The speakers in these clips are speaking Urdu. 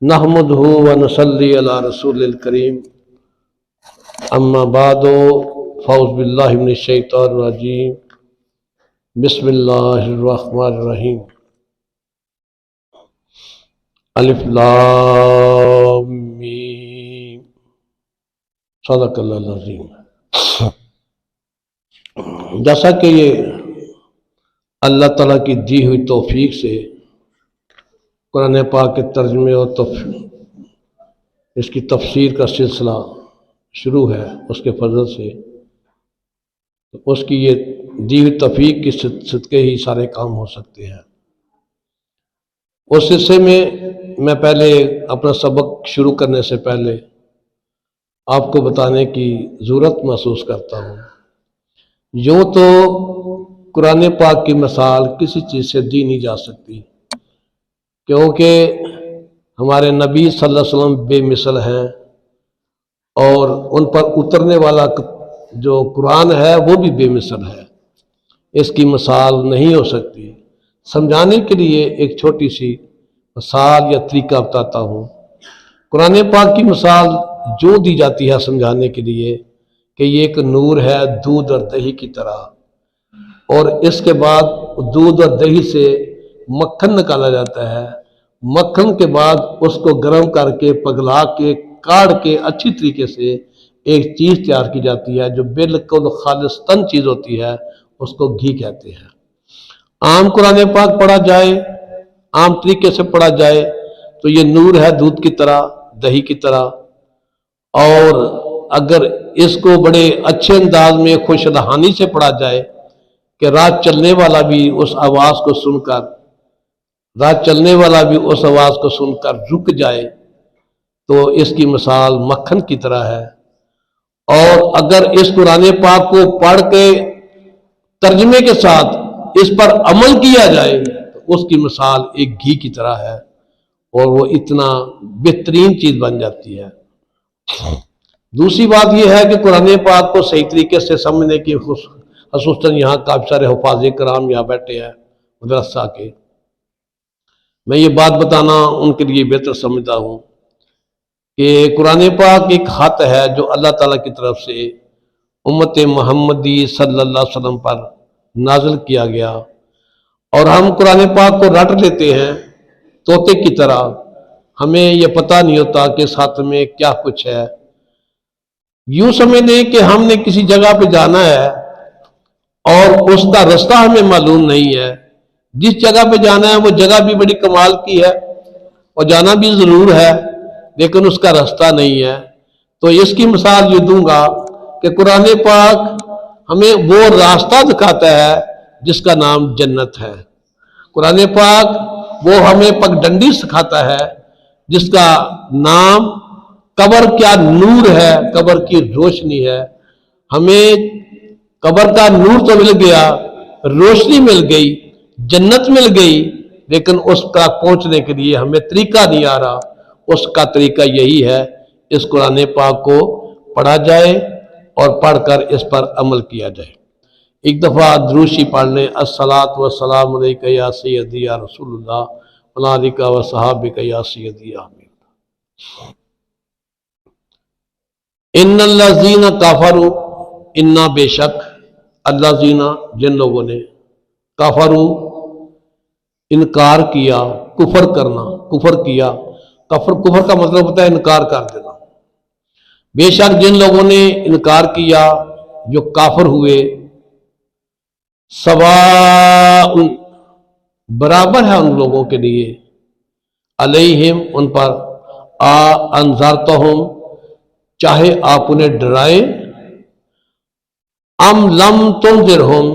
نحمدہ ونصلی علی رسول الکریم اما بعد فاعوذ باللہ من الشیطان الرجیم بسم اللہ الرحمن الرحیم الف لام میم صدق اللہ العظیم۔ جیسا کہ یہ اللہ تعالیٰ کی دی ہوئی توفیق سے قرآن پاک کے ترجمے اور اس کی تفسیر کا سلسلہ شروع ہے، اس کے فضل سے اس کی یہ دی ہوئی توفیق کی صدقے ہی سارے کام ہو سکتے ہیں۔ اس سلسلے میں پہلے اپنا سبق شروع کرنے سے پہلے آپ کو بتانے کی ضرورت محسوس کرتا ہوں، یوں تو قرآن پاک کی مثال کسی چیز سے دی نہیں جا سکتی، کیونکہ ہمارے نبی صلی اللہ علیہ وسلم بے مثل ہیں اور ان پر اترنے والا جو قرآن ہے وہ بھی بے مثل ہے، اس کی مثال نہیں ہو سکتی۔ سمجھانے کے لیے ایک چھوٹی سی مثال یا طریقہ بتاتا ہوں۔ قرآن پاک کی مثال جو دی جاتی ہے سمجھانے کے لیے کہ یہ ایک نور ہے دودھ اور دہی کی طرح، اور اس کے بعد دودھ اور دہی سے مکھن نکالا جاتا ہے، مکھن کے بعد اس کو گرم کر کے پگھلا کے کاڑ کے اچھی طریقے سے ایک چیز تیار کی جاتی ہے جو بالکل خالص تن چیز ہوتی ہے، اس کو گھی کہتے ہیں۔ عام قرآن پاک پڑھا جائے، عام طریقے سے پڑھا جائے تو یہ نور ہے دودھ کی طرح، دہی کی طرح، اور اگر اس کو بڑے اچھے انداز میں خوش رحانی سے پڑھا جائے کہ راہ چلنے والا بھی اس آواز کو سن کر رک جائے، تو اس کی مثال مکھن کی طرح ہے۔ اور اگر اس قرآن پاک کو پڑھ کے ترجمے کے ساتھ اس پر عمل کیا جائے تو اس کی مثال ایک گھی کی طرح ہے، اور وہ اتنا بہترین چیز بن جاتی ہے۔ دوسری بات یہ ہے کہ قرآن پاک کو صحیح طریقے سے سمجھنے کی خصوصاً یہاں کافی سارے حفاظ کرام یہاں بیٹھے ہیں مدرسہ کے، میں یہ بات بتانا ان کے لیے بہتر سمجھتا ہوں کہ قرآن پاک ایک خط ہے جو اللہ تعالیٰ کی طرف سے امت محمدی صلی اللہ علیہ وسلم پر نازل کیا گیا، اور ہم قرآن پاک کو رٹ لیتے ہیں طوطے کی طرح، ہمیں یہ پتہ نہیں ہوتا کہ اس خط میں کیا کچھ ہے۔ یوں سمجھ لیں کہ ہم نے کسی جگہ پہ جانا ہے اور اس کا رستہ ہمیں معلوم نہیں ہے، جس جگہ پہ جانا ہے وہ جگہ بھی بڑی کمال کی ہے اور جانا بھی ضرور ہے، لیکن اس کا رستہ نہیں ہے، تو اس کی مثال یہ دوں گا کہ قرآن پاک ہمیں وہ راستہ دکھاتا ہے جس کا نام جنت ہے۔ قرآن پاک وہ ہمیں پگڈنڈی سکھاتا ہے جس کا نام قبر کیا نور ہے، قبر کی روشنی ہے۔ ہمیں قبر کا نور تو مل گیا، روشنی مل گئی، جنت مل گئی، لیکن اس کا پہنچنے کے لیے ہمیں طریقہ نہیں آ رہا۔ اس کا طریقہ یہی ہے اس قرآن پاک کو پڑھا جائے اور پڑھ کر اس پر عمل کیا جائے۔ ایک دفعہ دروشی پڑھ لیں، الصلاۃ والسلام علیک یا سیدی یا رسول اللہ وعلی آلک و صحابک یا سیدی آمین۔ ان الذین کفروا، انا بے شک، الذین جن لوگوں نے، کفروا انکار کیا، کفر کرنا، کفر کیا، کفر کا مطلب ہوتا ہے انکار کر دینا۔ بے شک جن لوگوں نے انکار کیا، جو کافر ہوئے، سواء برابر ہے ان لوگوں کے لیے، علیہم ان پر، انذرتہم چاہے آپ انہیں ڈرائیں، ام لم تنذرہم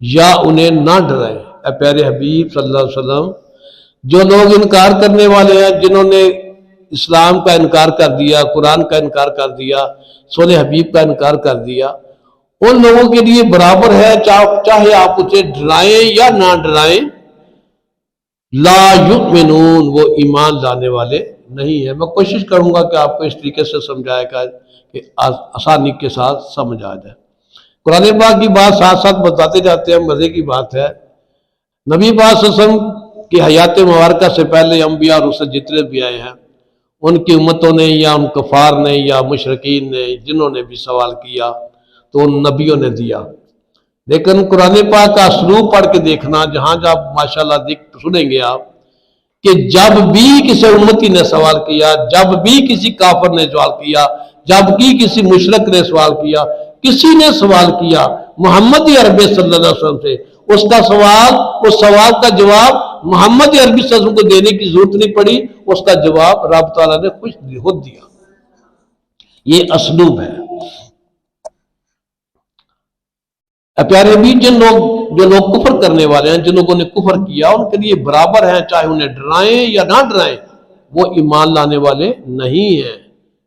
یا انہیں نہ ڈرائیں۔ اے پیارے حبیب صلی اللہ علیہ وسلم، جو لوگ انکار کرنے والے ہیں، جنہوں نے اسلام کا انکار کر دیا، قرآن کا انکار کر دیا، سونے حبیب کا انکار کر دیا، ان لوگوں کے لیے برابر ہے چاہے آپ اسے ڈرائیں یا نہ ڈرائیں، لا یؤمنون وہ ایمان لانے والے نہیں ہیں۔ میں کوشش کروں گا کہ آپ کو اس طریقے سے سمجھائے گا کہ آسانی کے ساتھ سمجھ آ جائے۔ قرآن پاک کی بات ساتھ ساتھ بتاتے جاتے ہیں، مزے کی بات ہے۔ نبی پاک صلی اللہ علیہ وسلم کہ حیات مبارکہ سے پہلے انبیاء اور رسل جتنے بھی آئے ہیں ان کی امتوں نے یا ان کفار نے یا مشرکین نے جنہوں نے بھی سوال کیا تو ان نبیوں نے دیا. لیکن قرآن پاک کا اسلوب پڑھ کے دیکھنا جہاں جہاں ماشاءاللہ سنیں گے آپ کہ جب بھی کسی امتی نے سوال کیا، جب بھی کسی کافر نے سوال کیا، جب بھی کسی مشرک نے سوال کیا، کسی نے سوال کیا محمد عربی صلی اللہ علیہ وسلم سے، اس سوال کا جواب محمد عربی صلی اللہ علیہ وسلم کو دینے کی ضرورت نہیں پڑی، اس کا جواب رب تعالیٰ نے خود دیا. یہ اسلوب ہے. پیارے بھی جو لوگ کفر کرنے والے ہیں، جن لوگوں نے کفر کیا، ان کے لیے برابر ہیں، چاہے انہیں ڈرائیں یا نہ ڈرائیں، وہ ایمان لانے والے نہیں ہیں.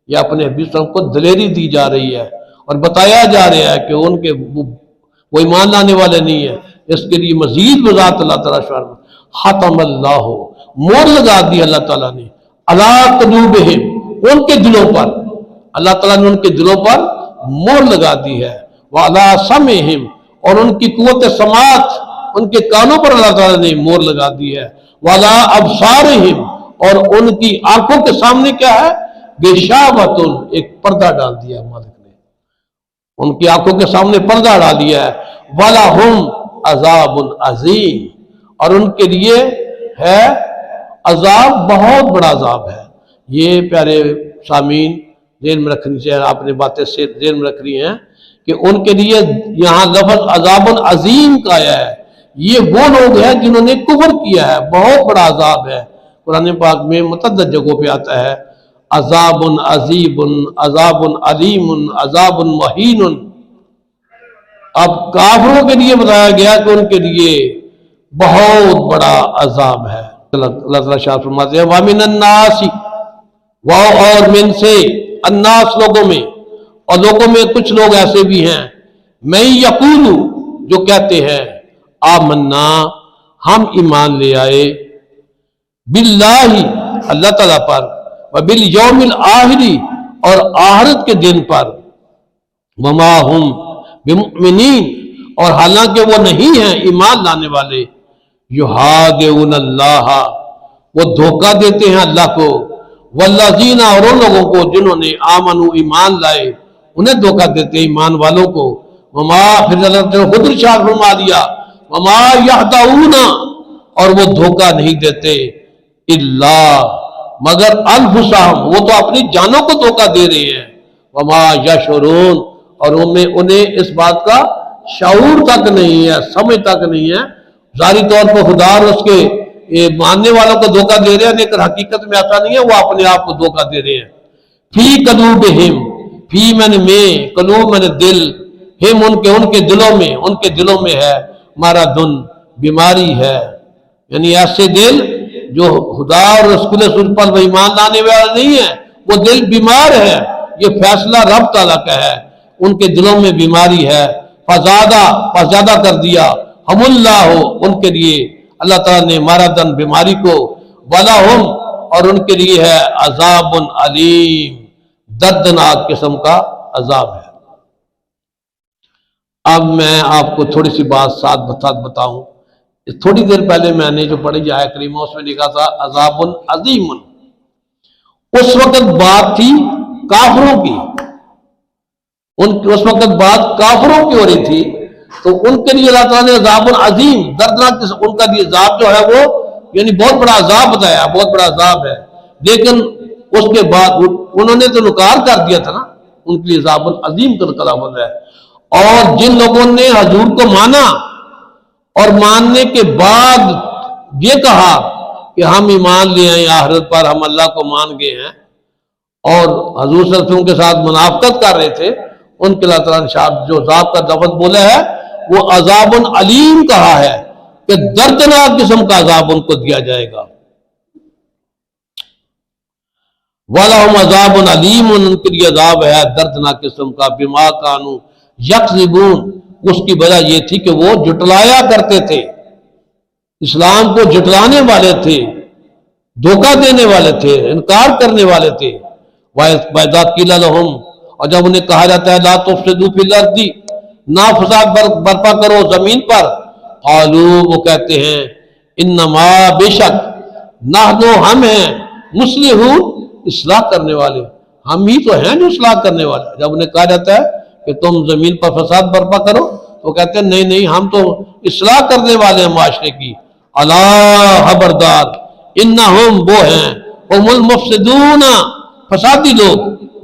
یا اپنے حبیب صلی اللہ علیہ وسلم کو دلیری دی جا رہی ہے اور بتایا جا رہا ہے کہ ان کے وہ ایمان لانے والے نہیں ہیں. اس کے لیے مزید وضاحت اللہ تعالیٰ شرم ختم اللہ، مور لگا دی اللہ تعالیٰ نے علی قلوبہم، ان کے دلوں پر. اللہ تعالیٰ نے ان کے دلوں پر مور لگا دی ہے. وعلی سمعہم، اور ان کی قوت سماعت، ان کے کانوں پر اللہ تعالیٰ نے مور لگا دی ہے. وعلی ابصارہم، اور ان کی آنکھوں کے سامنے کیا ہے؟ غشاوۃ، ایک پردہ ڈال دیا ہے مالک نے، ان کی آنکھوں کے سامنے پردہ ڈال دیا ہے. وَلَهُمْ عذاب عظیم، اور ان کے لیے ہے عذاب، بہت بڑا عذاب ہے. یہ پیارے سامعین ذہن میں رکھنی چاہیے، آپ نے باتیں ذہن میں رکھ رہی ہیں کہ ان کے لیے یہاں لفظ عذاب عظیم کا آیا ہے. یہ وہ لوگ ہیں جنہوں نے کفر کیا ہے، بہت بڑا عذاب ہے. قرآن پاک میں متعدد جگہوں پہ آتا ہے عذاب عظیم، عذاب علیم، عذاب مہین. اب کافروں کے لیے بتایا گیا کہ ان کے لیے بہت بڑا عذاب ہے. اللہ تعالیٰ شاہ فرماتے ہیں وَمِنَ النَّاسِ، اور من سے، الناس لوگوں میں، اور لوگوں میں کچھ لوگ ایسے بھی ہیں میں یقول، جو کہتے ہیں آمنا، ہم ایمان لے آئے، باللہ، اللہ تعالیٰ پر، وبالیوم الآخر، اور آخرت کے دن پر، وما ہم بمؤمنین، اور حالانکہ وہ نہیں ہیں ایمان لانے والے، یحادعون اللہ، وہ دھوکہ دیتے ہیں اللہ کو، والذین، اور ان لوگوں کو جنہوں نے آمنوا، ایمان لائے، انہیں دھوکہ دیتے ایمان والوں کو. وما، پھر اللہ نے خود ارشاد فرما دیا وما یخدعون، اور وہ دھوکہ نہیں دیتے الا، مگر انفسہم، وہ تو اپنی جانوں کو دھوکہ دے رہے ہیں. وما یشعرون، اور انہیں اس بات کا شعور تک نہیں ہے، سمجھ تک نہیں ہے. ظاہری طور پر خدا اور اس کے ماننے والوں کو دھوکہ دے رہے ہیں، لیکن حقیقت میں ایسا نہیں ہے، وہ اپنے آپ کو دھوکہ دے رہے ہیں. فی قلوبہم، فی میں قلوب میں دل، ہم ان کے دلوں میں ہے مرض، بیماری ہے. یعنی ایسے دل جو خدا اور رسول پر ایمان لانے والے نہیں ہیں، وہ دل بیمار ہے. یہ فیصلہ رب تعالیٰ کا ہے، ان کے دلوں میں بیماری ہے. فزادہ کر دیا ہم اللہ، ان کے لیے اللہ تعالیٰ نے مرضن، بیماری کو، وَلَهُمْ، اور ان کے لیے ہے عذاب علیم، دردناک قسم کا عذاب ہے. اب میں آپ کو تھوڑی سی بات ساتھ بتاؤں. تھوڑی دیر پہلے میں نے جو پڑھی آیت کریمہ اس میں لکھا تھا عذاب عظیم. اس وقت بات تھی کافروں کی، اس وقت بات کافروں کی ہو رہی تھی، تو ان کے لیے اللہ تعالیٰ نے عذاب عظیم، دردناک، ان کا لیے عذاب جو ہے وہ یعنی بہت بڑا عذاب بتایا، بہت بڑا عذاب ہے. لیکن اس کے بعد انہوں نے تو نکار کر دیا تھا نا، ان کے لیے عذاب عظیم کا کلام ہے. اور جن لوگوں نے حضور کو مانا اور ماننے کے بعد یہ کہا کہ ہم ایمان لے آئے آخرت پر، ہم اللہ کو مان گئے ہیں، اور حضور صلی اللہ علیہ وسلم کے ساتھ منافقت کر رہے تھے، ان کے اللہ تعالیٰ نے جو عذاب کا لفظ بولا ہے وہ عذاب علیم کہا ہے کہ دردناک قسم کا عذاب ان کو دیا جائے گا. وَلَهُمْ عَذَابٌ عَلِيمٌ، ان کے لیے عذاب ہے دردناک قسم کا، بِمَا كَانُوا يَكْذِبُونَ، اس کی وجہ یہ تھی کہ وہ جھٹلایا کرتے تھے، اسلام کو جھٹلانے والے تھے، دھوکہ دینے والے تھے، انکار کرنے والے تھے. وَإِذَا قِيلَ لَهُمْ، اور جب انہیں کہا جاتا ہے لا تفسدوا فی الارض، نہ فساد برپا کرو زمین پر، قالوا، وہ کہتے ہیں انما بے شک نحنو ہم ہیں مصلحون اصلاح کرنے والے، ہم ہی تو ہیں جو اصلاح کرنے والے۔ جب انہیں کہا جاتا ہے کہ تم زمین پر فساد برپا کرو تو کہتے ہیں نہیں نہیں ہم تو اصلاح کرنے والے ہیں معاشرے کی۔ الا خبردار، انہم وہ ہیں، ہم المفسدون فسادی لوگ،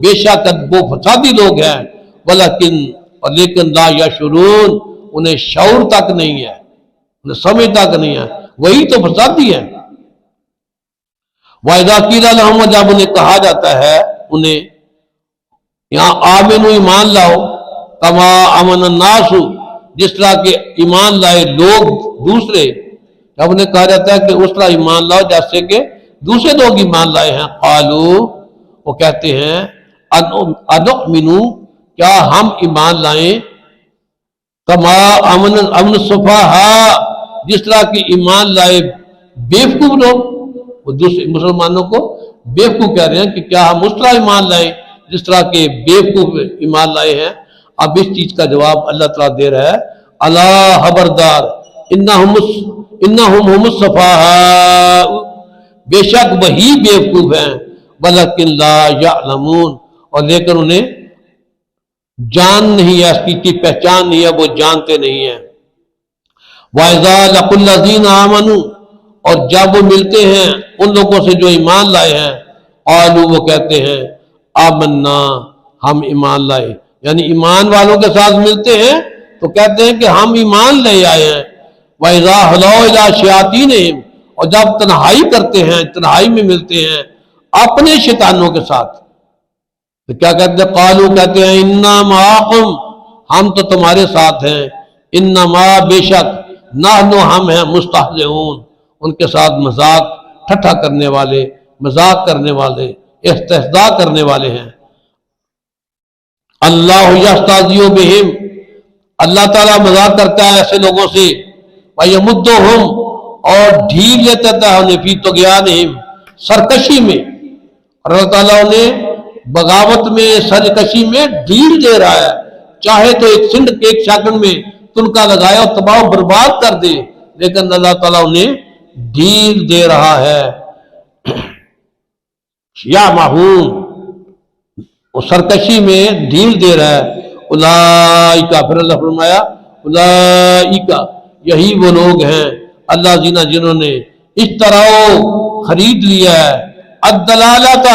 بے شک وہ فسادی لوگ ہیں، ولیکن اور لیکن لا یشعرون انہیں شعور تک نہیں ہے، انہیں سمجھ تک نہیں ہے، وہی تو فسادی ہے۔ وَإِذَا قِيلَ لَهُمْ، جب انہیں کہا جاتا ہے انہیں یہاں آمنو ایمان لاؤ، کما آمن الناس جس طرح کے ایمان لائے لوگ دوسرے، جب انہیں کہا جاتا ہے کہ اس طرح ایمان لاؤ جیسے کہ دوسرے لوگ ایمان لائے ہیں، قالو وہ کہتے ہیں انؤمنو کیا ہم ایمان لائیں، کما امن السفہاء جس طرح کے ایمان لائے بیوقوف لوگ، وہ دوسرے مسلمانوں کو بیوقوف کہہ رہے ہیں کہ کیا ہم اس طرح ایمان لائیں جس طرح کے بیوقوف ایمان لائے ہیں۔ اب اس چیز کا جواب اللہ تعالیٰ دے رہا ہے، الا خبردار انہم هم السفہاء بے شک وہی بیوقوف ہیں، ولکن لا یعلمون اور لیکن انہیں جان نہیں ہے، اس کی پہچان نہیں ہے، وہ جانتے نہیں ہیں۔ وَإِذَا لَقُوا الَّذِينَ آمَنُوا اور جب وہ ملتے ہیں ان لوگوں سے جو ایمان لائے ہیں، قالوا وہ کہتے ہیں آمنا ہم ایمان لائے، یعنی ایمان والوں کے ساتھ ملتے ہیں تو کہتے ہیں کہ ہم ایمان لے آئے ہیں۔ وَإِذَا خَلَوْا إِلَىٰ شَيَاطِینِهِمْ اور جب تنہائی کرتے ہیں، تنہائی میں ملتے ہیں اپنے شیطانوں کے ساتھ تو کیا کہتے ہیں، قالوا کہتے ہیں انا معکم ہم تو تمہارے ساتھ ہیں، انما بے شک نحن ہم ہیں مستہزئون ان کے ساتھ مذاق ٹھٹھا کرنے والے، مذاق کرنے والے، استہزاء کرنے والے ہیں۔ اللہ یستہزئ بہم اللہ تعالیٰ مذاق کرتا ہے ایسے لوگوں سے، ویمدہم اور ڈھیل لیتا ہے انہیں فی طغیانہم سرکشی میں، اور اللہ تعالیٰ انہیں بغاوت میں سرکشی میں ڈھیل دے رہا ہے، چاہے تو ایک سیکنڈ میں تنکا لگایا اور تباہ و برباد کر دے، لیکن اللہ تعالیٰ انہیں ڈھیل دے رہا ہے۔ یا معہون وہ سرکشی میں ڈھیل دے رہا ہے۔ اولئک پھر اللہ فرمایا اولئک یہی وہ لوگ ہیں اللہ جنہوں نے اشتراؤ خرید لیا ہے الضلالۃ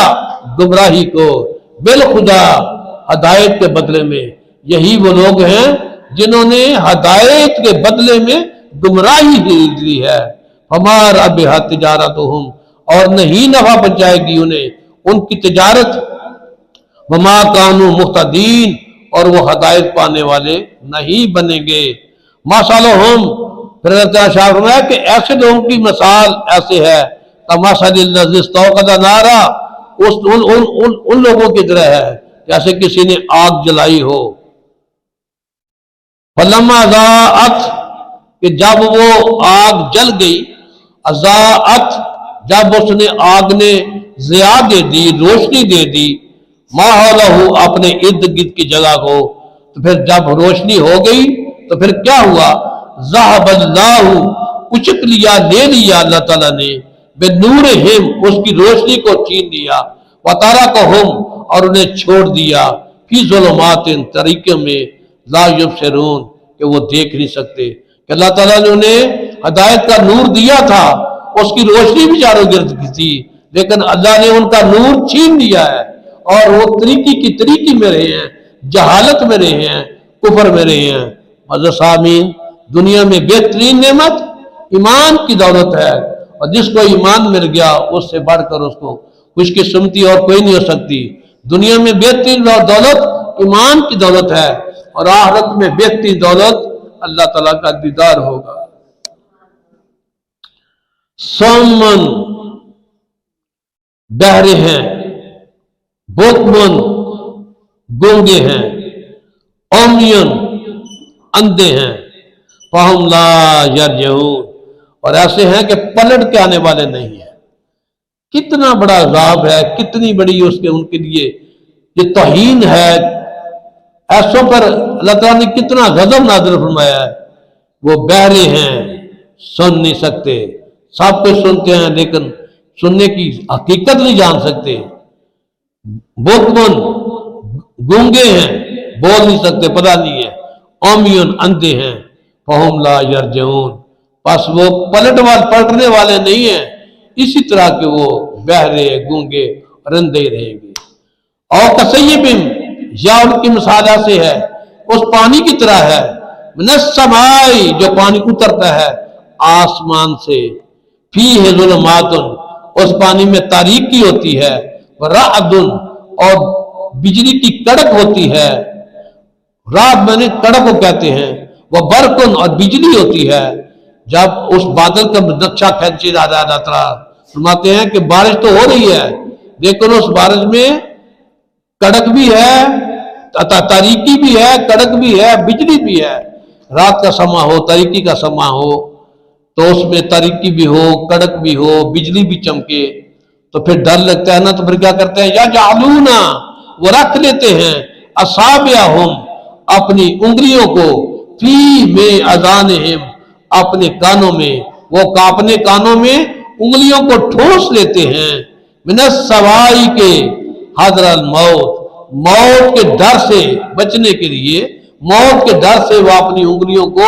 گمراہی کو بالخدا ہدایت کے بدلے میں، یہی وہ لوگ ہیں جنہوں نے ہدایت کے بدلے میں گمراہی خرید لی ہے۔ ہمارا بہا تجارتہم اور نہیں نفع پہنچائے گی انہیں ان کی تجارت، وما کانوا مہتدین اور وہ ہدایت پانے والے نہیں بنیں گے۔ مثلہم پھر اللہ تعالیٰ شاہ فرمایا کہ ایسے لوگوں کی مثال ایسے ہے کمثل الذی استوقد نارا ان لوگوں کی طرح ہے جیسے کسی نے آگ جلائی ہو، فلما اضاءت کہ جب وہ آگ جل گئی، اضاءت جب اس نے آگ نے ضیاء دے دی، روشنی دے دی، ما حولہ اپنے ارد گرد کی جگہ کو، تو پھر جب روشنی ہو گئی تو پھر کیا ہوا، ذہب اللہ اچک لیا لے لیا اللہ تعالیٰ نے بنورہم اس کی روشنی کو چھین لیا، وترکہم اور انہیں چھوڑ دیا فی ظلمات طریقے میں لا یبصرون کہ وہ دیکھ نہیں سکتے، کہ اللہ تعالیٰ نے انہیں ہدایت کا نور دیا تھا، اس کی روشنی بھی چاروں گرد کی تھی، لیکن اللہ نے ان کا نور چھین لیا ہے اور وہ طریقی میں رہے ہیں، جہالت میں رہے ہیں، کفر میں رہے ہیں۔ معزز سامعین، دنیا میں بہترین نعمت ایمان کی دولت ہے، اور جس کو ایمان مل گیا اس سے بڑھ کر اس کو خوش قسمتی اور کوئی نہیں ہو سکتی۔ دنیا میں بہترین دولت ایمان کی دولت ہے، اور آخرت میں بہترین دولت اللہ تعالیٰ کا دیدار ہوگا۔ سمن بہرے ہیں، بکمن گونگے ہیں، عمین اندھے ہیں، فہم لا یرجعون اور ایسے ہیں کہ پلٹ کے آنے والے نہیں ہیں۔ کتنا بڑا عذاب ہے، کتنی بڑی ان کے لیے یہ توہین ہے، ایسوں پر اللہ تعالیٰ نے کتنا غضب نازل فرمایا ہے۔ وہ بہرے ہیں، سن نہیں سکتے، سب کچھ سنتے ہیں لیکن سننے کی حقیقت نہیں جان سکتے، بکمن گونگے ہیں، بول نہیں سکتے، پتہ نہیں ہے، عمیون اندھے ہیں، فہم لا یرجعون پس وہ پلٹنے والے نہیں ہیں، اسی طرح کہ وہ بہرے گونگے اور اندھے رہیں گے۔ اور کسیب یا ان کی مثال ایسے ہے، اس پانی کی طرح ہے، من السماء جو پانی اترتا ہے آسمان سے، فیہ ظلمات اس پانی میں تاریکی ہوتی ہے، رعد اور بجلی کی کڑک ہوتی ہے، رات میں نے کڑک کو کہتے ہیں، وہ برقن اور بجلی ہوتی ہے۔ جب اس بادل کا نقشہ کھینچے جا رہا ہے، اللہ تعالیٰ فرماتے ہیں کہ بارش تو ہو رہی ہے لیکن اس بارش میں کڑک بھی ہے، تاریکی بھی ہے، کڑک بھی ہے، بجلی بھی ہے۔ رات کا سما ہو، تاریکی کا سما ہو تو اس میں تاریکی بھی ہو، کڑک بھی ہو، بجلی بھی چمکے تو پھر ڈر لگتا ہے نا، تو پھر کیا کرتے ہیں، یا جعلونا وہ رکھ لیتے ہیں، اصابعہم اپنی انگلیوں کو، فی میں اذانہم اپنے کانوں میں، وہ اپنے کانوں میں انگلیوں کو ٹھوس لیتے ہیں، من السوائی کے حذر الموت موت کے ڈر سے بچنے کے لیے، موت کے ڈر سے وہ اپنی انگلیوں کو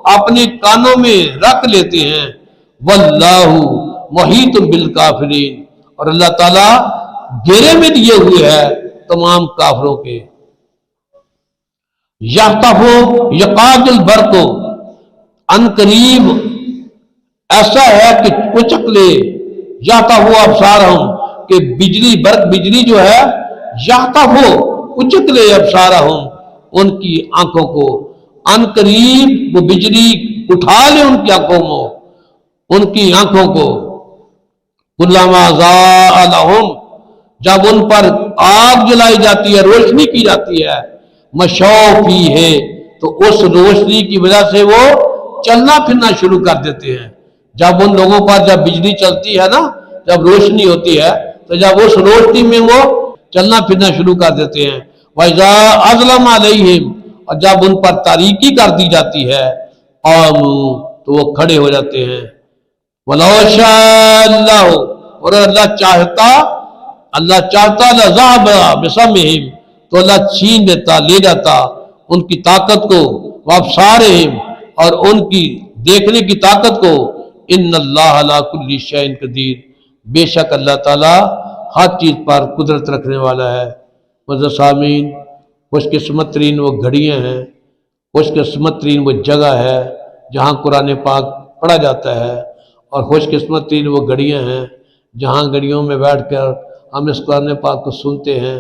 اپنے کانوں میں رکھ لیتے ہیں۔ واللہ محیط بالکافرین اور اللہ تعالیٰ گھیرے میں لیے ہوئے ہے تمام کافروں کے۔ یحتفو یقاد البرق ان قریب ایسا ہے کہ کچک لے، یحتفو ابصارہم کہ بجلی برق بجلی جو ہے، یحتفو کچک لے ابصارہم ان کی آنکھوں کو، ان قریب وہ بجلی اٹھا لے ان کی آنکھوں کو، ان کی آنکھوں کو، کلما ضاء لہم جب ان پر آگ جلائی جاتی ہے، روشنی کی جاتی ہے، مشوا فیہ تو اس روشنی کی وجہ سے وہ چلنا پھرنا شروع کر دیتے ہیں۔ جب ان لوگوں پر جب بجلی چلتی ہے نا، جب روشنی ہوتی ہے تو جب اس روشنی میں وہ چلنا پھرنا شروع کر دیتے ہیں۔ وَإِذَا أَظْلَمَ عَلَيْهِمْ اور جب ان پر تاریکی کر دی جاتی ہے، قاموا تو وہ کھڑے ہو جاتے ہیں۔ وَلَوْ شَاءَ اللَّهُ اور اللہ چاہتا لَذَهَبَ بِسَمْعِهِمْ تو اللہ چھین لیتا، لے جاتا ان کی طاقت کو، وَأَبْصَارِهِمْ اور ان کی دیکھنے کی طاقت کو، ان اللہ علی کل شیء قدیر بے شک اللہ تعالیٰ ہر چیز پر قدرت رکھنے والا ہے۔ معزز سامعین، خوش قسمت ترین وہ گھڑیاں ہیں، خوش قسمت ترین وہ جگہ ہے جہاں قرآن پاک پڑھا جاتا ہے، اور خوش قسمت ترین وہ گھڑیاں ہیں جہاں گھڑیوں میں بیٹھ کر ہم اس قرآن پاک کو سنتے ہیں۔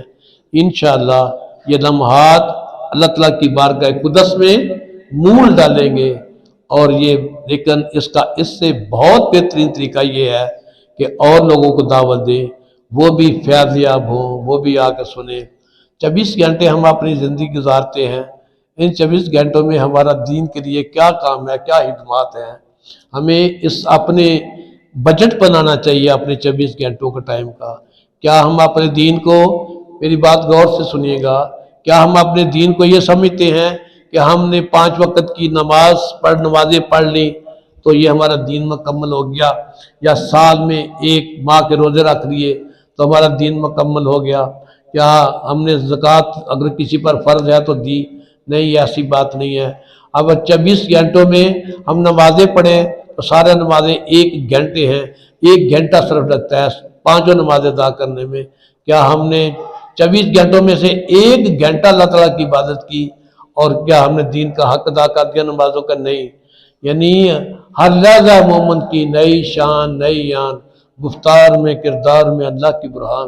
انشاءاللہ یہ لمحات اللہ تعالیٰ کی بارگاہ قدس میں مول ڈالیں گے، اور یہ لیکن اس سے بہت بہترین طریقہ یہ ہے کہ اور لوگوں کو دعوت دیں، وہ بھی فیض یاب ہوں، وہ بھی آ کے سنیں۔ 24 گھنٹے ہم اپنی زندگی گزارتے ہیں، ان 24 گھنٹوں میں ہمارا دین کے لیے کیا کام ہے، کیا خدمات ہیں، ہمیں اس اپنے بجٹ بنانا چاہیے اپنے 24 گھنٹوں کا ٹائم کا۔ کیا ہم اپنے دین کو، میری بات غور سے سنیے گا، کیا ہم اپنے دین کو یہ سمجھتے ہیں کہ ہم نے 5 وقت کی نمازیں پڑھ لی تو یہ ہمارا دین مکمل ہو گیا، یا سال میں 1 ماہ کے روزے رکھ لیے تو ہمارا دین مکمل ہو گیا، کیا ہم نے زکوٰۃ اگر کسی پر فرض ہے تو دی؟ نہیں، ایسی بات نہیں ہے۔ اب 24 گھنٹوں میں ہم نمازیں پڑھیں تو سارے نمازیں 1 گھنٹے ہیں، 1 گھنٹہ صرف لگتا ہے 5 نمازیں ادا کرنے میں۔ کیا ہم نے 24 گھنٹوں میں سے 1 گھنٹہ اللہ تعالیٰ کی عبادت کی، اور کیا ہم نے دین کا حق ادا کر دیا نمازوں کا؟ نہیں۔ یعنی ہر لحظہ مومن کی نئی شان، نئی یان، گفتار میں، کردار میں اللہ کی برہان۔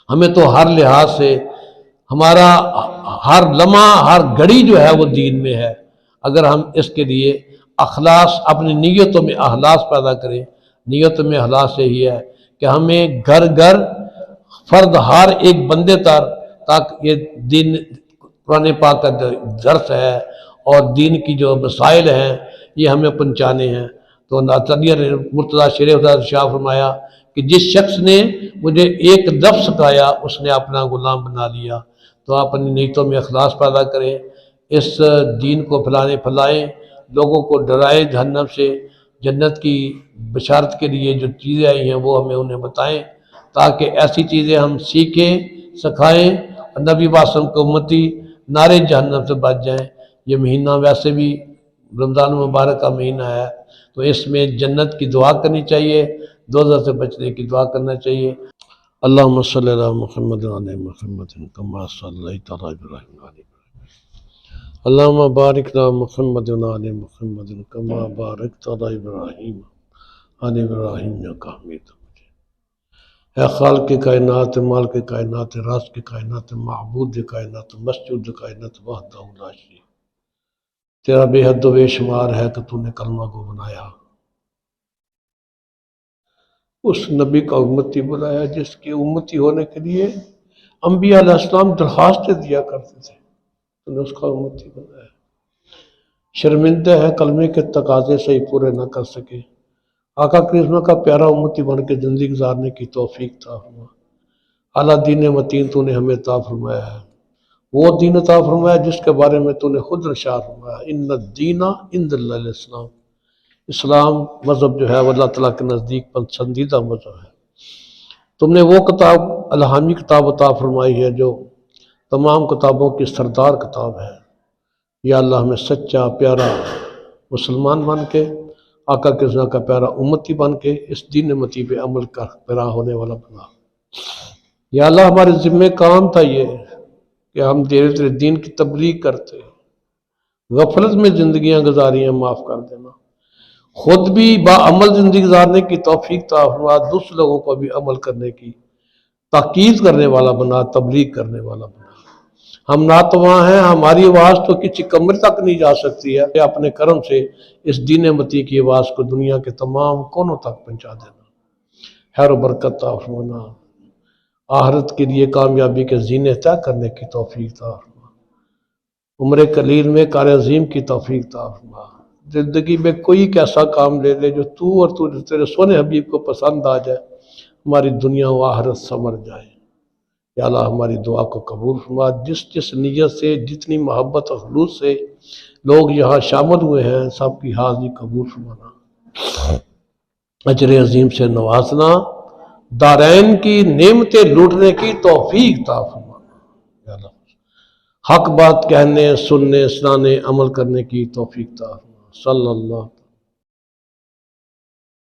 ہمیں تو ہر لحاظ سے ہمارا ہر لمحہ، ہر گھڑی جو ہے وہ دین میں ہے، اگر ہم اس کے لیے اخلاص، اپنی نیتوں میں اخلاص پیدا کریں۔ نیتوں میں اخلاص یہی ہے کہ ہمیں گھر گھر فرد ہر ایک بندے تک یہ دین قرآن پاک کا درس ہے اور دین کی جو مسائل ہیں یہ ہمیں پہنچانے ہیں۔ تو مرتضیٰ شیرِ خدا شاہ فرمایا کہ جس شخص نے مجھے ایک لفظ سکھایا اس نے اپنا غلام بنا لیا۔ تو آپ اپنی نیتوں میں اخلاص پیدا کریں، اس دین کو پھیلائیں، لوگوں کو ڈرائیں جہنم سے، جنت کی بشارت کے لیے جو چیزیں آئی ہیں وہ ہمیں انہیں بتائیں، تاکہ ایسی چیزیں ہم سیکھیں، سکھائیں اور نبی واسم کو امتی نارے جہنم سے بچ جائیں۔ یہ مہینہ ویسے بھی رمضان المبارک کا مہینہ ہے، تو اس میں جنت کی دعا کرنی چاہیے، دوزخ سے بچنے کی دعا کرنا چاہیے۔ اللہم صلی علی محمد وعلی محمد کما صلیت علی ابراہیم وعلی ابراہیم، اللہم بارک علی محمد وعلی محمد کما بارکت علی ابراہیم وعلی ابراہیم انک حمید مجید۔ اے خالق کائنات، مالک کائنات، رازق کائنات، معبود کائنات، مسجود کائنات، وحدہ لا شریک، تیرا بے حد و بے شمار ہے کہ تو نے کلمہ کو بنایا، اس نبی کا امتی بنایا جس کے امتی ہونے کے لیے انبیاء علیہ السلام درخواستیں دیا کرتے تھے، تو نے اس کا امتی بنایا۔ شرمندہ ہے کلمے کے تقاضے سے ہی پورے نہ کر سکے، آقا کریم کا پیارا امتی بن کے زندگی گزارنے کی توفیق عطا فرما۔ اعلیٰ دین متین تو نے ہمیں عطا فرمایا ہے، وہ دین عطا فرمایا جس کے بارے میں تو نے خود ارشاد فرمایا، ان الدین عند اللہ الاسلام، اسلام مذہب جو ہے وہ اللہ تعالیٰ کے نزدیک پسندیدہ مذہب ہے۔ تم نے وہ کتاب الہامی کتاب عطا فرمائی ہے جو تمام کتابوں کی سردار کتاب ہے۔ یا اللہ ہمیں سچا پیارا مسلمان بن کے، آقا کے رضا کا پیارا امتی بن کے اس دین متی پہ عمل کر پیرا ہونے والا بنا۔ یا اللہ ہمارے ذمہ کام تھا یہ کہ ہم دیر تیرے دین کی تبلیغ کرتے، غفلت میں زندگیاں گزاری ہیں، معاف کر دینا۔ خود بھی با عمل زندگی گزارنے کی توفیق عطا فرما، دوسرے لوگوں کو بھی عمل کرنے کی تاکید کرنے والا بنا، تبلیغ کرنے والا بنا۔ ہم ناتواں ہیں، ہماری آواز تو کسی کمرے تک نہیں جا سکتی ہے، اپنے کرم سے اس دین متی کی آواز کو دنیا کے تمام کونوں تک پہنچا دینا، خیر و برکت عطا فرمانا، آخرت کے لیے کامیابی کے زینے طے کرنے کی توفیق عطا فرما، عمر قلیل میں کار عظیم کی توفیق عطا فرما۔ زندگی میں کوئی ایک ایسا کام لے لے جو تو اور تیرے سونے حبیب کو پسند آ جائے، ہماری دنیا و آخرت سمر جائے۔ یا اللہ ہماری دعا کو قبول فرما، جس نیت سے، جتنی محبت و خلوص سے لوگ یہاں شامل ہوئے ہیں، سب کی حاضری قبول فرمانا، اجر عظیم سے نوازنا، دارین کی نعمتیں لوٹنے کی توفیق عطا فرمانا۔ یا اللہ حق بات کہنے، سننے، سنانے، عمل کرنے کی توفیق عطا فرما۔ صلی اللہ